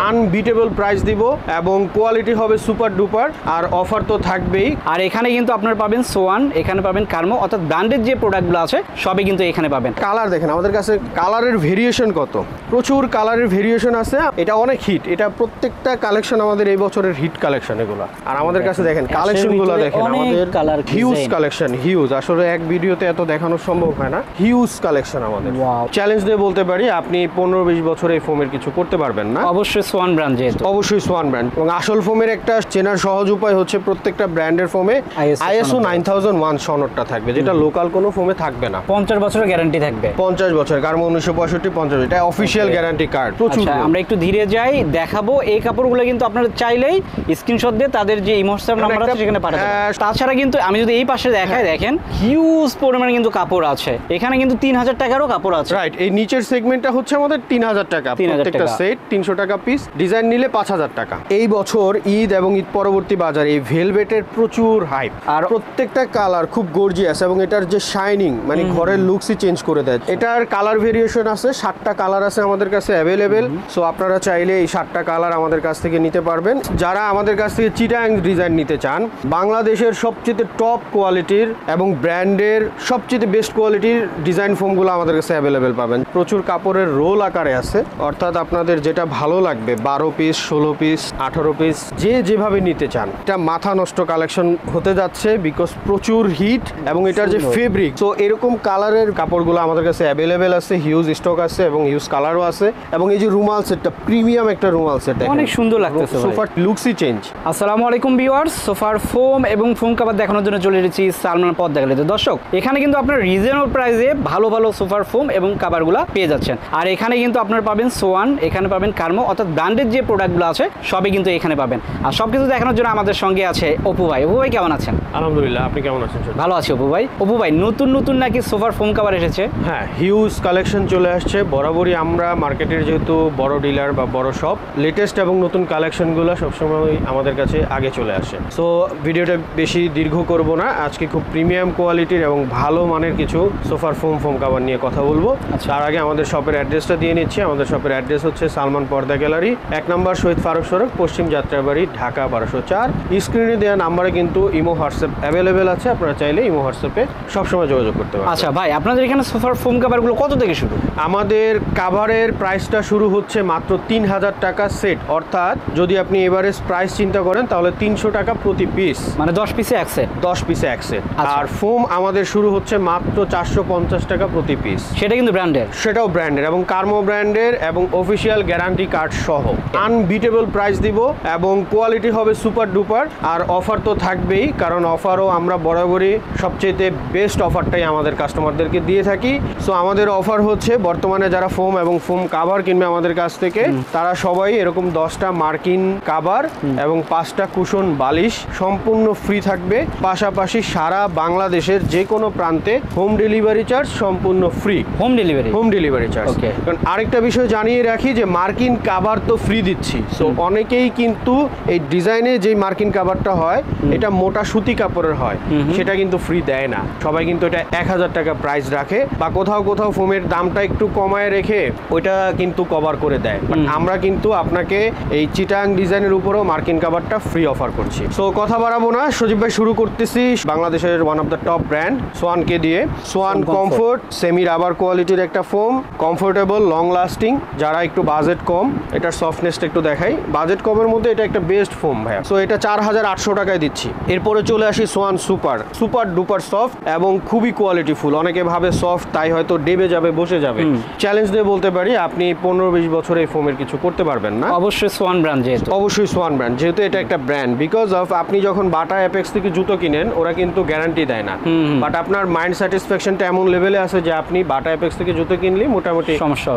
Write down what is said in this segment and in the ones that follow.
Unbeatable price দিব এবং quality হবে সুপার ডুপার, আর অফার তো থাকবেই। আর এখানে কিন্তু আপনারা পাবেন সোয়ান, এখানে পাবেন কার্মো, অর্থাৎ ব্র্যান্ডেড যে প্রোডাক্টগুলো আছে সবই কিন্তু এখানে পাবেন। কালার দেখেন আমাদের কাছে কালারের ভেরিয়েশন কত, প্রচুর কালারের ভেরিয়েশন আছে। এটা অনেক হিট, এটা প্রত্যেকটা কালেকশন আমাদের এই বছরের হিট কালেকশন এগুলো। আর আমাদের কাছে দেখেন কালেকশনগুলো দেখেন, আমাদের হিউজ কালেকশন, হিউজ। আসলে এক ভিডিওতে এত দেখানো সম্ভব হয় না, হিউজ কালেকশন আমাদের। চ্যালেঞ্জ দিয়ে বলতে পারি আপনি 15-20 বছর এই ফোমের কিছু করতে পারবেন না। অবশ্যই সোয়ান ব্র্যান্ড, যেহেতু অবশ্যই সোয়ান ব্র্যান্ড। এবং আসল ফোমের একটা চেনার সহজ উপায় হচ্ছে প্রত্যেকটা ব্র্যান্ডের ফোমে ISO 9001 সনদটা থাকবে, যেটা লোকাল কোনো ফোমে থাকবে না। 50 বছরের গ্যারান্টি থাকবে। 50 বছর, কারণ 1965 50, এটা অফিশিয়াল গ্যারান্টি কার্ড। প্রচুর। আমরা একটু ধীরে যাই, দেখাবো এই কাপড়গুলো কিন্তু আপনারা চাইলেই স্ক্রিনশট দিয়ে তাদের যে ইমোশনাল নাম্বার আছে সেখানে পাঠাতে পারেন। তাছাড়া কিন্তু আমি যদি এই পাশে দেখাই, দেখেন হিউজ পরিমাণে কিন্তু কাপড় আছে এখানে, কিন্তু 3000 টাকারও কাপড় আছে। রাইট, এই নিচের সেগমেন্টটা হচ্ছে আমাদের 3000 টাকা, প্রত্যেকটা সেট 300 টাকা পিস, ডিজাইন নিলে 5000 টাকা। এই বছর ঈদ এবং ঈদ পরবর্তী বাজারে এই ভেলভেটের প্রচুর হাইপ, আর প্রত্যেকটা কালার খুব গর্জিয়াস এবং এটার যে শাইনিং মানে ঘরের লুকসই চেঞ্জ করে দেয়। এটার কালার ভেরিয়েশন আছে, 7টা কালার আছে আমাদের কাছে অ্যাভেলেবেল। সো আপনারা চাইলে এই 7টা কালার আমাদের কাছ থেকে নিতে পারবেন। যারা আমাদের কাছ থেকে চিটাং ডিজাইন নিতে চান, বাংলাদেশের সবচেয়ে টপ কোয়ালিটির এবং ব্র্যান্ডের সবচেয়ে বেস্ট কোয়ালিটির ডিজাইন ফোমগুলো আমাদের কাছে অ্যাভেলেবেল পাবেন। প্রচুর কাপড়ের রোল আকারে আছে, অর্থাৎ আপনাদের যেটা ভালো লাগবে 12 পিস, 16 পিস, 18 পিস, যে যেভাবে নিতে চান। এটা মাথা নষ্ট কালেকশন হতে যাচ্ছে, বিকজ প্রচুর হিট এবং এটার যে ফেব্রিক। তো এরকম কালারের কাপড়গুলো আমাদের কাছে অ্যাভেলেবেল আছে, হিউজ স্টক আছে এবং হিউজ কালারও আছে। এবং এই যে রুমাল সেটটা, প্রিমিয়াম একটা রুমাল সেট, অনেক সুন্দর লাগতেছে, সোফার লুকসই চেঞ্জ। আসসালামু আলাইকুম ভিউয়ার্স, সোফার ফোম এবং ফোম কভার দেখানোর জন্য চলে এসেছি সালমান পথ দেখাতে। দর্শক, এখানে কিন্তু আপনার রিজনেবল প্রাইসে ভালো ভালো সোফার ফোম এবং কাভারগুলো পেয়ে যাচ্ছেন। আর এখানে কিন্তু আপনারা পাবেন সোয়ান, এখানে পাবেন কার্মো, অর্থাৎ ব্র্যান্ডেড যে প্রোডাক্টগুলো আছে সবই কিন্তু এখানে পাবেন। আর সবকিছু দেখানোর জন্য আমাদের সঙ্গে আছে অপু ভাই। অপু ভাই কেমন আছেন? আলহামদুলিল্লাহ, আপনি কেমন আছেন? ভালো আছি অপু ভাই। অপু ভাই, নতুন নতুন নাকি সোফার ফোম কভার এসেছে? হ্যাঁ, হিউজ কালেকশন চলে আসছে। বরাবরই আমরা মার্কেটের যেহেতু বড় ডিলার বা বড় শপ, লেটেস্ট এবং নতুন কালেকশনগুলো সবসময় আমাদের কাছে আগে চলে আসে। সো ভিডিওটা বেশি দীর্ঘ করব না, আজকে খুব প্রিমিয়াম কোয়ালিটির এবং ভালো মানের কিছু সোফার ফোম কাভার নিয়ে কথা বলবো। তার আগে আমাদের শপের অ্যাড্রেসটা দিয়ে নিচ্ছি। আমাদের শপের অ্যাড্রেস হচ্ছে সালমান পর্দা গ্যালারি, 1 নম্বর শহীদ ফারুক সড়ক, পশ্চিম যাত্রাবাড়ি, ঢাকা 1204। স্ক্রিনে দেওয়া নাম্বারে কিন্তু ইমো হোয়াটসঅ্যাপ অ্যাভেলেবেল আছে, আপনারা চাইলে ইমো হোয়াটসঅ্যাপে সবসময় যোগাযোগ করতে পারেন। আচ্ছা ভাই, আপনাদের এখানে সোফার ফোম কাভারগুলো কত থেকে শুরু? আমাদের কাভারের প্রাইসটা শুরু হচ্ছে মাত্র 3000 টাকা সেট, অর্থাৎ যদি আপনি এভারেজ প্রাইস চিন্তা করেন তাহলে 300 টাকা প্রতি পিস, মানে 10 পিসে এক সেট। 10 পিসে এক সেট। আর ফোম আমাদের শুরু হচ্ছে মাত্র 450 টাকা প্রতি পিস, সেটা কিন্তু ব্র্যান্ডের, সেটাও ব্র্যান্ডের এবং কার্মো ব্র্যান্ডের এবং অফিসিয়াল গ্যারান্টি কার্ড সহ। আনবিটেবল প্রাইস দিব এবং কোয়ালিটি হবে সুপার ডুপার, আর অফার তো থাকবেই, কারণ অফারও আমরা বরাবরই সবচেয়ে বেস্ট অফারটাই আমাদের কাস্টমারদেরকে দিয়ে থাকি। সো আমাদের অফার হচ্ছে বর্তমানে যারা ফোম এবং ফোম কাভার কিনবে আমাদের কাছ থেকে, তারা সবাই এরকম 10টা মার্কিন কাভার এবং 5টা কুশন বালিশ সম্পূর্ণ ফ্রি থাকবে। পাশাপাশি সারা বাংলাদেশের যে কোনো প্রান্তে হোম ডেলিভারি চার্জ সম্পূর্ণ ফ্রি। Home delivery charge. কারণ আরেকটা বিষয় জানিয়ে রাখি যে মার্কিন কাভার তো ফ্রি দিচ্ছি, সো অনেকেই কিন্তু এই ডিজাইনে যে মার্কিন কাভারটা হয় এটা মোটা সুতি কাপড়ের হয়, সেটা কিন্তু ফ্রি দেয় না। সবাই কিন্তু এটা 1000 টাকা প্রাইস রাখে, বা কোথাও কোথাও ফোমের দামটা একটু কমায় রেখে ওইটা কিন্তু কভার করে দেয়। বাট আমরা কিন্তু আপনাকে এই চিটাং ডিজাইনের উপরেও মার্কিন কাভারটা ফ্রি অফার করছি। সো কথা বাড়াবো না, সজীব ভাই শুরু করতেছি বাংলাদেশের one of the top brand সোয়ানকে দিয়ে। সোয়ান কমফোর্ট সেমি রাবার কোয়ালিটির একটা ফোম, কমফোর্টেবল, লং লাস্টিং। যারা একটু বাজেট কম, এটার সফটনেসটা একটু দেখাই, বাজেট কমের মধ্যে এটা একটা বেস্ট ফোম ভাইয়া। সো এটা 4800 টাকায় দিচ্ছি। এরপরে চলে আসি সোয়ান সুপার ডুপার সফট এবং খুবই কোয়ালিটিফুল। অনেকে ভাবে সফট তাই হয়তো ডেবে যাবে, বসে যাবে। চ্যালেঞ্জ দিয়ে বলতে পারি আপনি 15-20 বছর এই ফোমের কিছু করতে পারবেন না। অবশ্যই সোয়ান ব্র্যান্ড, যেহেতু এটা একটা ব্র্যান্ড, বিকজ অফ আপনি যখন বাটা অ্যাপেক্স থেকে জুতো কিনেন ওরা কিন্তু গ্যারান্টি দেয় না, বাট আপনার মাইন্ড স্যাটিসফ্যাকশনটা এমন লেভেলে আছে যে আপনি বাটা অ্যাপেক্স থেকে জুতো কিনলে মোটামুটি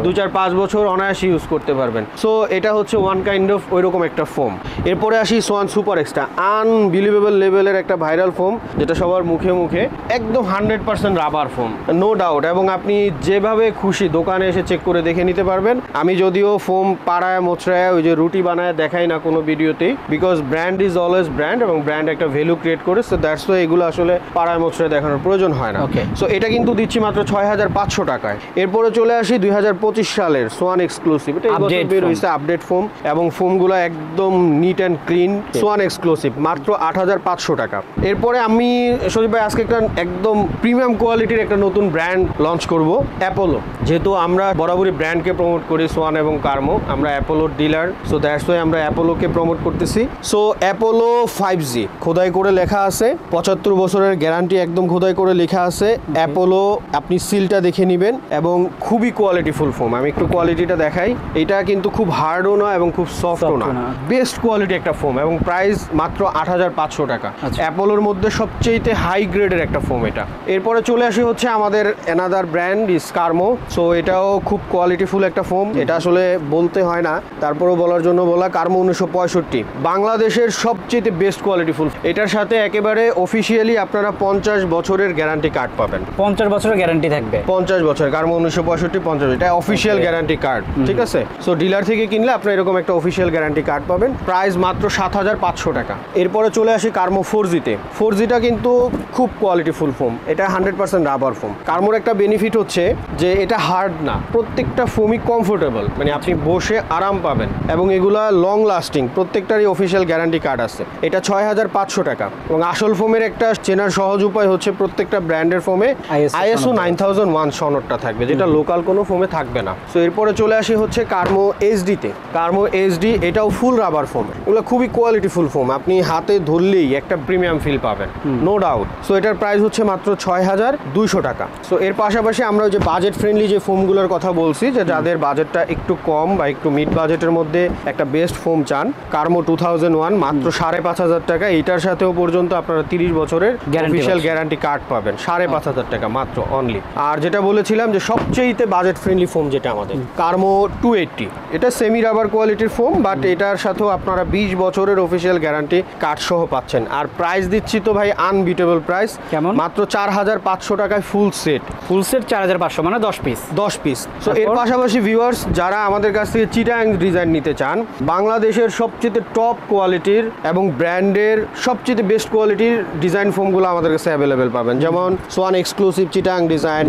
2-4-5 বছর অনায়াসে ইউজ করতে পারবেন। সো এটা হচ্ছে ওয়ান কাইন্ড অফ ওইরকম একটা ফোম। এরপরে আসি সোয়ান সুপার এক্সট্রা, আনবিলিভেবল লেভেলের একটা ভাইরাল ফোম, যেটা সবার মুখে মুখে একদম 100% রাবার ফোম, নো ডাউট। এবং আপনি যেভাবে খুশি দোকানে এসে চেক করে দেখে নিতে পারবেন। আমি যদিও ফোম পাড়ায় মোচড়ায় ওই যে রুটি বানায় দেখাই না কোনো ভিডিওতেই, because brand is always brand এবং ব্র্যান্ড একটা ভ্যালু ক্রিয়েট করে। সো দ্যাটস ওয়াই এগুলো আসলে পাড়ায় মোচড়ায় দেখানোর প্রয়োজন হয় না। সো এটা কিন্তু দিচ্ছি মাত্র 6500 টাকায়। এরপরে চলে আসি 2025 সালের সোয়ান এক্সক্লুসিভ, এটা বের হয়েছে আপডেট ফোম এবং ফোমগুলো একদম neat and clean, Schwann exclusive, মাত্র 8,500 টাকা। এরপরে আমি সজীব ভাই আজকে একটা একদম প্রিমিয়াম কোয়ালিটির একটা নতুন ব্র্যান্ড লঞ্চ করব, অ্যাপোলো। যেহেতু আমরা বরাবরই ব্র্যান্ডকে প্রমোট করি, সোয়ান এবং কার্মো, আমরা অ্যাপোলোর ডিলার, সো দ্যাটস ওয়াই আমরা অ্যাপোলোকে প্রমোট করতেছি। সো অ্যাপোলো 5G খোদাই করে লেখা আছে, 75 বছরের গ্যারান্টি একদম খোদাই করে লেখা আছে অ্যাপোলো। আপনি সিলটা দেখে নেবেন এবং খুবই কোয়ালিটিফুল ফোম। আমি একটু কোয়ালিটিটা দেখাই। এটা কিন্তু খুব হার্ডও না এবং খুব সফটও না, বেস্ট কোয়ালিটি একটা ফোম এবং প্রাইস মাত্র 8,500 টাকা। অ্যাপোলোর মধ্যে সবচেয়ে হাই গ্রেডের একটা ফোম এটা। এরপরে চলে আসি হচ্ছে আমাদের অ্যানাদার ব্র্যান্ড ইজ কার্মো। সো এটাও খুব কোয়ালিটিফুল একটা ফোম, এটা আসলে বলতে হয় না, তারপরেও বলার জন্য বলা। কার্মো 1965, বাংলাদেশের সবচেয়ে বেস্ট কোয়ালিটিফুল। এটার সাথে একেবারে অফিসিয়ালি আপনারা 50 বছরের গ্যারান্টি কার্ড পাবেন। 50 বছরের গ্যারান্টি থাকবে? 50 বছর। কার্মো 1965, 50, এটা অফিসিয়াল গ্যারান্টি কার্ড, ঠিক আছে? সো ডিলার থেকে কিনলে আপনি এরকম একটা অফিসিয়াল গ্যারান্টি কার্ড পাবেন, প্রাইস মাত্র 7,500 টাকা। এরপরে চলে আসি কার্মো 4Gতে। 4Gটা কিন্তু খুব কোয়ালিটিফুল ফোম, এটা 100% রাবার ফোম। কার্মোর একটা বেনিফিট হচ্ছে যে এটা হার্ড না, প্রত্যেকটা ফোমই কমফোর্টেবল, মানে আপনি বসে আরাম পাবেন এবং এগুলা লং লাস্টিং, প্রত্যেকটারই অফিসিয়াল গ্যারান্টি কার্ড আছে। এটা 6,500 টাকা। এবং আসল ফোমের একটা চেনার সহজ উপায় হচ্ছে প্রত্যেকটা ব্র্যান্ডের ফোমে ISO 9001 সনদটা থাকবে, যেটা লোকাল কোনো ফোমে থাকবে না। সো এরপরে চলে আসি হচ্ছে কার্মো HD-তে। কার্মো HD এটাও ফুল রাবার ফোম, এগুলো খুবই কোয়ালিটিফুল ফোম, আপনি হাতে ধরলেই একটা প্রিমিয়াম ফিল পাবেন, নো ডাউট। সো এটার প্রাইস হচ্ছে মাত্র 6,200 টাকা। সো এর পাশাপাশি আমরা ওই যে বাজেট ফ্রেন্ডলি যে ফোমগুলোর কথা বলছি, যে যাদের বাজেটটা একটু কম বা একটু মিড বাজেটের মধ্যে একটা বেস্ট ফোম চান, কার্মো 2001 মাত্র 5,500 টাকা। এটার সাথেও পর্যন্ত আপনারা 30 বছরের অফিসিয়াল গ্যারান্টি কার্ড পাবেন, 5,500 টাকা মাত্র অনলি। আর যেটা বলেছিলাম যে সবচেয়ে বাজেট ফ্রেন্ডলি ফোম যেটা আমাদের কার্মো 280, এটা সেমি রাবার কোয়ালিটির ফোম, বাট এটার সাথেও আপনারা 20 বছরের অফিসিয়াল গ্যারান্টি কার্ড সহ পাচ্ছেন। আর প্রাইস দিচ্ছি তো ভাই আনবিটেবল প্রাইস, কেমন? মাত্র 4,500 টাকায় ফুল সেট। 4,500 মানে 10 পিস। সো এর পাশাপাশি ভিউয়ার্স যারা আমাদের কাছ থেকে চিটাং ডিজাইন নিতে চান, বাংলাদেশের সবচেয়ে টপ কোয়ালিটির এবং ব্র্যান্ডের সবচেয়ে বেস্ট কোয়ালিটির ডিজাইন ফোমগুলো আমাদের কাছে অ্যাভেলেবেল পাবেন, যেমন সোয়ান এক্সক্লুসিভ চিটাং ডিজাইন,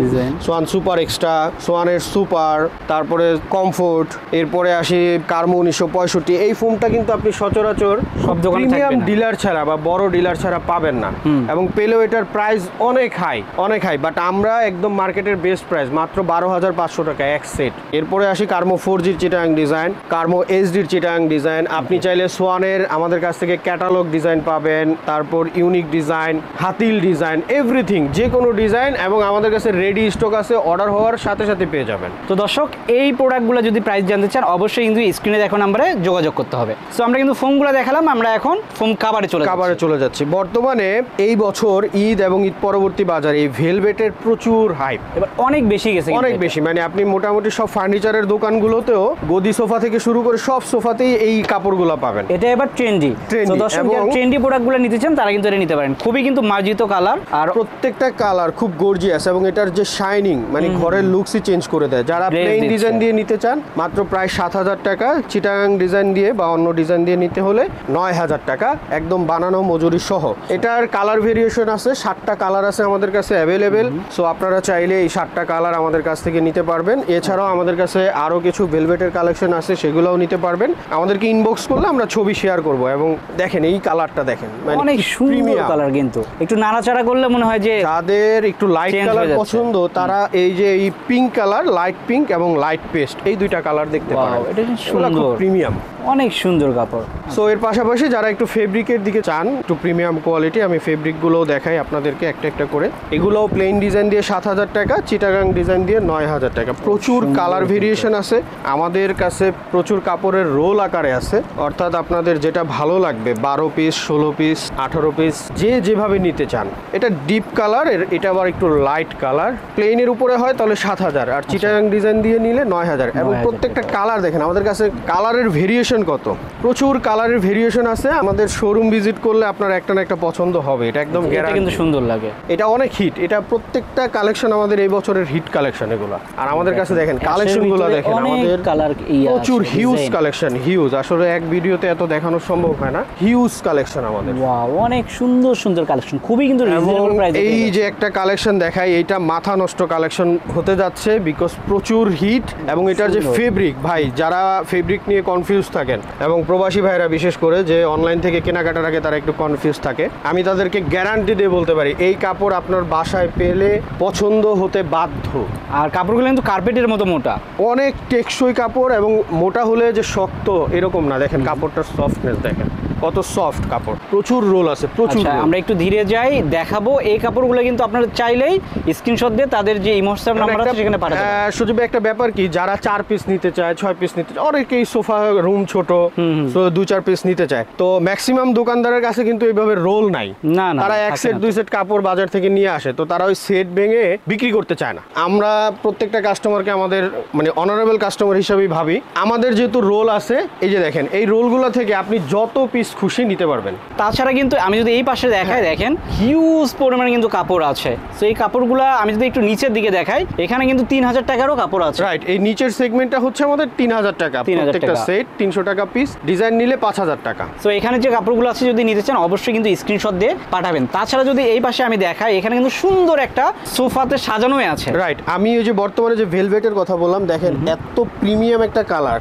সোয়ান সুপার এক্সট্রা, সোয়ানের সুপার, তারপরে কমফোর্ট। এরপরে আসি কার্মো 1965। এই ফোমটা কিন্তু আপনি সচরাচর সব প্রিমিয়াম ডিলার ছাড়া বা বড় ডিলার ছাড়া পাবেন না, এবং পেলেও এটার প্রাইস অনেক হাই, বাট আমরা একদম মার্কেটের বেস্ট প্রাইস মাত্র 12,500 টাকা এক সেট। এরপরে আসি কার্মো 4Gর চিটাং ডিজাইন, কার্মো HD-র চিটাং ডিজাইন। আপনি চাইলে সোয়ানের আমাদের কাছ থেকে ক্যাটালগ ডিজাইন পাবেন, তারপর unique design, Hatil design, everything, যে কোনো ডিজাইন, এবং আমাদের কাছে রেডি স্টক আছে, অর্ডার হওয়ার সাথে সাথে পেয়ে যাবেন। তো দর্শক এই প্রোডাক্টগুলো যদি প্রাইস জানতে চান, অবশ্যই কিন্তু স্ক্রিনে দেখো নাম্বারে যোগাযোগ করতে হবে। সো আমরা কিন্তু ফোমগুলো দেখালাম, আমরা এখন ফোম কাভারে চলে যাচ্ছি। বর্তমানে এই বছর ঈদ এবং ঈদ পরবর্তী বাজারে এই ভেলভেটের প্রচুর হাইপ, এবার অনেক বেশি গেছে, অনেক বেশি। মানে আপনি মোটামুটি সব ফার্নিচারের দোকানগুলোতেও গদি সোফা থেকে শুরু করে সব সোফাতেই এই কাপড়গুলো পাবেন। এটা এবার ট্রেন্ডি। ট্রেন্ডি প্রোডাক্টগুলো নিতে চান তারা কিন্তু এটা নিতে পারেন, খুবই কিন্তু মার্জিত কালার, আর প্রত্যেকটা কালার খুব গর্জিয়াস, এবং এটার যে শাইনিং মানে ঘরের লুকসই চেঞ্জ করে দেয়। যারা প্লেন ডিজাইন দিয়ে নিতে চান, মাত্র প্রায় 7,000 টাকা। চিটাগাং ডিজাইন দিয়ে বা অন্য ডিজাইন দিয়ে নিতে হলে 9,000 টাকা, একদম বানানো মজুরি সহ। এটার কালার ভেরিয়েশন আছে, 7টা কালার আছে আমাদের কাছে অ্যাভেলেবেল। সো আপনারা চাইলে এই 7টা কালার আমাদের কাছ থেকে নিতে পারবেন। এছাড়াও আমাদের কাছে আরও কিছু ভেলভেটের কালেকশন আছে, সেগুলোও নিতে পারবেন। আমাদেরকে ইনবক্স করলে আমরা ছবি শেয়ার করব। এবং দেখেন এই কালারটা দেখেন, মানে অনেক সুন্দর কালার, কিন্তু একটু নাড়াচাড়া করলে মনে হয় যে যাদের একটু লাইট কালার পছন্দ তারা এই যে এই পিঙ্ক কালার, লাইট পিঙ্ক এবং লাইট পেস্ট, এই দুইটা কালার দেখতে পারেন। এটা সুন্দর, প্রিমিয়াম, অনেক সুন্দর কাপড়। সো এর পাশাপাশি যারা একটু ফেব্রিকের দিকে চান, একটু প্রিমিয়াম কোয়ালিটি, আমি ফেব্রিকগুলোও দেখাই আপনাদেরকে একটা একটা করে। এগুলোও প্লেন ডিজাইন দিয়ে 7,000 টাকা, চিটাগাং ডিজাইন দিয়ে 9,000 টাকা। প্রচুর কালার ভেরিয়েশন আছে আমাদের কাছে, প্রচুর কাপড়ের রোল আকারে আছে, অর্থাৎ আপনাদের যেটা ভালো লাগবে 12 পিস, 16 পিস, 18 পিস, যে যেভাবে নিতে চান। এটা ডিপ কালার, এটা আবার একটু লাইট কালার। প্লেনের উপরে হয় তাহলে 7,000, আর চিটাগাং ডিজাইন দিয়ে নিলে 9,000। এবং প্রত্যেকটা কালার দেখেন, আমাদের কাছে কালারের ভেরিয়েশন ভেরিয়েশন কত, প্রচুর কালারের ভেরিয়েশন আছে। আমাদের শোরুম ভিজিট করলে আপনার একটা না একটা পছন্দ হবে, এটা একদম গ্যারান্টি। কিন্তু সুন্দর লাগে, এটা অনেক হিট, এটা প্রত্যেকটা কালেকশন আমাদের এই বছরের হিট কালেকশন এগুলো। আর আমাদের কাছে দেখেন কালেকশনগুলো দেখেন, আমাদের কালার প্রচুর হিউজ কালেকশন, হিউজ। আসলে এক ভিডিওতে এত দেখানো সম্ভব হয় না, হিউজ কালেকশন আমাদের। ওয়াও, অনেক সুন্দর সুন্দর কালেকশন, খুবই কিন্তু রিজনেবল প্রাইসে। এই যে একটা কালেকশন দেখাই, এইটা মাথা নষ্ট কালেকশন হতে যাচ্ছে, বিকজ প্রচুর হিট। এবং এটার যে ফেব্রিক, ভাই যারা ফেব্রিক নিয়ে কনফিউজ থাকেন, এবং প্রবাসী ভাইরা বিশেষ করে যে অনলাইন থেকে কেনাকাটার আগে তারা একটু কনফিউজ থাকে, আমি তাদেরকে গ্যারান্টি দিয়ে বলতে পারি এই কাপড় আপনার বাসায় পেলে পছন্দ হতে বাধ্য। আর কাপড়গুলো কিন্তু কার্পেটের মতো মোটা, অনেক টেকসই কাপড়। এবং মোটা হলে যে শক্ত এরকম না, দেখেন কাপড়টার সফটনেস দেখেন কত সফট কাপড়, প্রচুর রোল আছে, প্রচুর। আমরা একটু ধীরে যাই, দেখাবো এই কাপড়গুলো কিন্তু আপনারা চাইলেই স্ক্রিনশট দিয়ে তাদের যে ইমোশনাল নাম্বার আছে সেখানে পাঠাতে পারেন। সুযোগ একটা ব্যাপার কি, যারা 4 পিস নিতে চায়, 6 পিস নিতে চায়, অনেকেই সোফা রুম ছোট, তো 2-4 পিস নিতে চায়, তো ম্যাক্সিমাম দোকানদারের কাছে কিন্তু এইভাবে রোল নাই। না, তারা এক সেট 2 সেট কাপড় বাজার থেকে নিয়ে আসে, তো তারা ওই সেট ভেঙে বিক্রি করতে চায় না। আমরা প্রত্যেকটা কাস্টমারকে আমাদের মানে অনারেবল কাস্টমার হিসেবেই ভাবি। আমাদের যেহেতু রোল আছে, এই যে দেখেন এই রোলগুলো থেকে আপনি যত পিস খুশি নিতে পারবেন। তাছাড়া কিন্তু আমি যদি এই পাশে দেখাই, দেখেন হিউজ পরিমাণে কিন্তু কাপড় আছে। তো এই কাপড়গুলা আমি যদি একটু নিচের দিকে দেখাই, এখানে কিন্তু 3000 টাকারও কাপড় আছে। রাইট, এই নিচের সেগমেন্টটা হচ্ছে আমাদের 3000 টাকা, প্রত্যেকটা সেট 300 টাকা পিস, ডিজাইন নিলে 5000 টাকা। তো এখানে যে কাপড়গুলো আছে যদি নিতে চান অবশ্যই কিন্তু স্ক্রিনশট দিয়ে পাঠাবেন। তাছাড়া যদি এই পাশে আমি দেখাই, এখানে কিন্তু সুন্দর একটা সোফাতে সাজানো আছে। রাইট, আমি ওই যে বর্তমানে যে ভেলভেটের কথা বললাম, দেখেন এত প্রিমিয়াম একটা কালার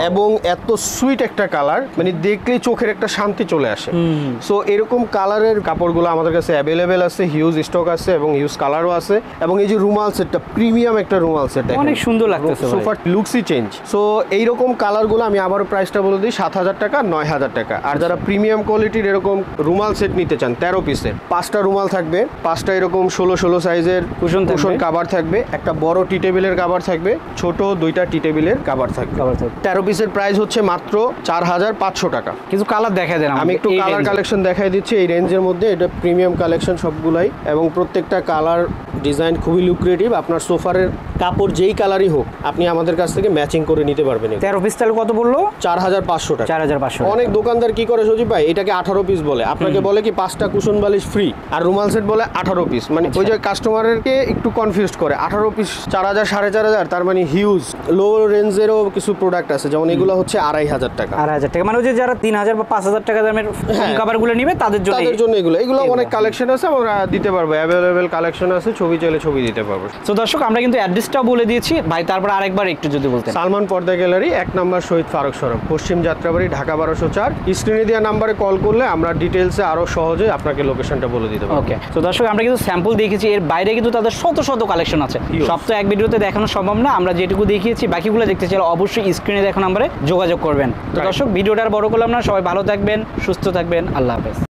এবং এত সুইট একটা কালার, মানে দেখলেই চোখের একটা শান্তি চলে আসে। সো এরকম কালারের কাপড়গুলো আমাদের কাছে অ্যাভেলেবেল আছে, হিউজ স্টক আছে এবং হিউজ কালারও আছে। এবং এই যে রুমাল সেটটা, প্রিমিয়াম একটা রুমাল সেট, অনেক সুন্দর লাগতেছে, সোফার লুকসই চেঞ্জ। সো এইরকম কালারগুলো আমি আবারও প্রাইসটা বলে দিই, 7000 টাকা, 9000 টাকা। আর যারা প্রিমিয়াম কোয়ালিটির এরকম রুমাল সেট নিতে চান, 13 পিসের 5টা রুমাল থাকবে, 5টা এরকম 16 সাইজের কুশন কাভার থাকবে, একটা বড় টি টেবিলের কাভার থাকবে, ছোট 2টা টি টেবিলের কাভার থাকবে। 13 পিসের প্রাইস হচ্ছে মাত্র 4500 টাকা। কিছু কালার দেখাই দেন, আমি একটু কালার কালেকশন দেখাই দিচ্ছি এই রেঞ্জের মধ্যে। এটা প্রিমিয়াম কালেকশন সবগুলাই, এবং প্রত্যেকটা কালার ডিজাইন খুবই লুক্রেটিভ। আপনার সোফারের কাপড় যেই কালারই হোক, আপনি আমাদের কাছ থেকে ম্যাচিং করে নিতে পারবেন। 13 পিস তাহলে কত বললো? 4500 টাকা। 4500। অনেক দোকানদার কি করে সজীব ভাই, এটাকে 18 পিস বলে, আপনাকে বলে কি 5টা কুশন বালিশ ফ্রি, আর রুমাল সেট বলে 18 পিস। মানে ওই যে কাস্টমারকে একটু কনফিউজ করে। 18 পিস 4000 4500, তার মানে হিউজ। লো রেঞ্জেরও কিছু প্রোডাক্ট আছে, যেমন এগুলো হচ্ছে 2500 টাকা। 2500 টাকা, মানে ওই যে যারা 3000 বা 5000 টাকা দামের কাভারগুলো নিবে তাদের জন্য এগুলো অনেক কালেকশন আছে, আমরা দিতে পারবো, অ্যাভেলেবেল কালেকশন আছে, ছবি চাইলে ছবি দিতে পারবো। তো দর্শক, আমরা কিন্তু অ্যাড্রেসটা বলে দিয়েছি ভাই, তারপর আরেকবার একটু যদি বলতেন। সালমান পর্দা গ্যালারি, 1 নম্বর শহীদ ফারুক সড়ক, পশ্চিম যাত্রাবাড়ি, ঢাকা 1204। স্ক্রিনে দেওয়া নাম্বারে কল করলে আমরা ডিটেলসে আরো সহজে আপনাকে লোকেশনটা বলে দিতে পারবো। ওকে, তো দর্শক আমরা কিন্তু স্যাম্পল দেখিয়েছি, এর বাইরে কিন্তু তাদের শত শত কালেকশন আছে, সব তো এক ভিডিওতে দেখানো সম্ভব না। আমরা যেটুকু দেখিয়েছি, বাকিগুলো দেখতে চাইলে অবশ্যই স্ক্রিনে দেখা নাম্বারে যোগাযোগ করবেন। তো দর্শক, ভিডিওটা আর বড় করলাম না, সবাই ভালো থাকবেন, সুস্থ থাকবেন, আল্লাহ হাফেজ।